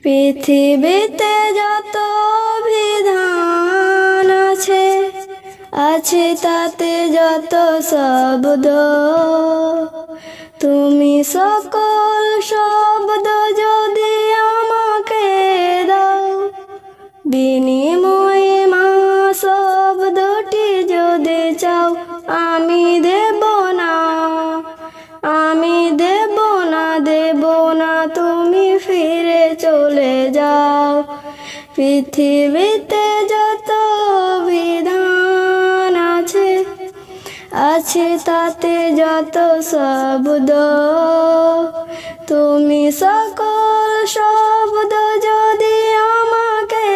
পৃথিবীতে যত বিধান আছে, আছে তাতে যত শব্দ। তুমি সকল শব্দ যদি আমাকে দাও, বিনিময়ে মা শব্দটি যদি চাও, আমি দেব না, আমি দেব না, দেব না, তুমি ফিরে চলে যাও। পৃথিবীতে যত বিধান আছে, আছে তাতে যত শব্দ। তুমি সকল শব্দ যদি আমাকে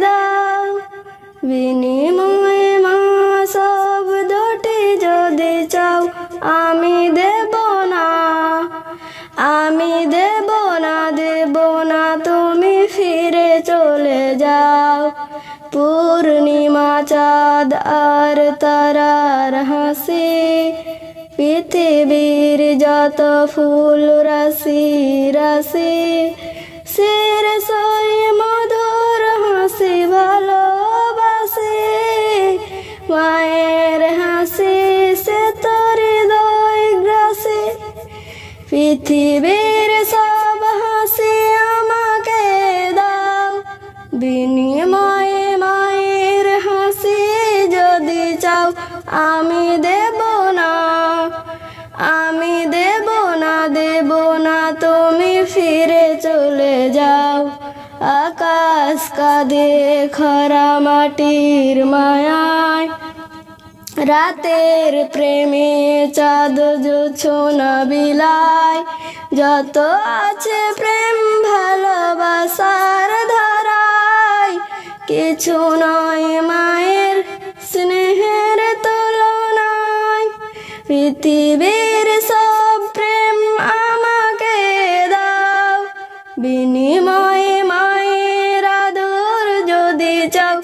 দাও, বিনিময়ে মা শব্দটি যদি চাও, আমি দেব না, আমি দেব না, দেব না, তুমি ফিরে চলে যাও। পূর্ণিমা চাঁদ আর তারার হাসি, পৃথিবীর যত ফুল রাশি রাশি, শির সই মধুর হাসি ভালোবাসি। মায়ের হাসি সে তোর হৃদয় গ্রাসী, পৃথিবীর সব হাসি আমাকে দাও, বিনিময়ে মায়ের হাসি যদি চাও, আমি দেব না, আমি দেব না, দেব না, তুমি ফিরে চলে যাও। আকাশ কাঁদে খরা মাটির মায়ায়, রাতের প্রেমে চাঁদ জোছনা বিলায়। যত আছে প্রেম ভালোবাসার ধারায়, কিছু নয় মায়ের স্নেহের তুলনায়। পৃথিবীর সব প্রেম আমাকে দাও, বিনিময়ে মায়ের আদর যদি চাও,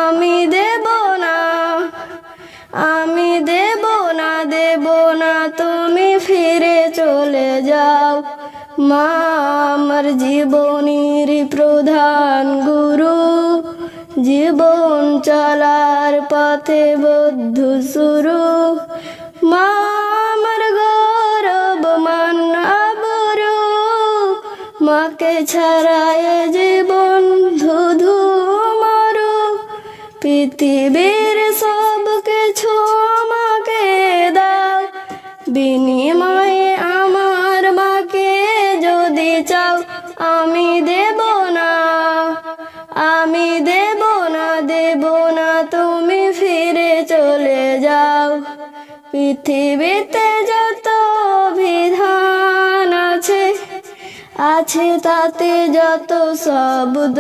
আমি দেব না, আমি দেব না, দেব না, তুমি ফিরে চলে যাও। মা আমার জীবনের প্রধান গুরু, জীবন চলার পথে বন্ধু শুরু। মা আমার গৌরব মান আবরু, মাকে ছাড়ায় জীবন ধুধু মরু। পৃথিবীর সব কিছু আমাকে দাও, বিনিময়ে আমার মাকে যদি চাও, আমি দেব না, আমি দেব না, দেব না, তুমি ফিরে চলে যাও। পৃথিবীতে যত বিধান আছে, আছে তাতে যত শব্দ।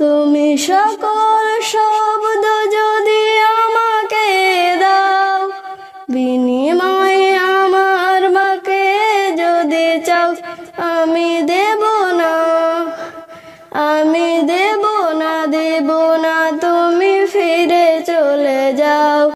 তুমি সকল শব্দ যদি আমাকে দাও, বিনিময়ে আমার মাকে যদি চাও, আমি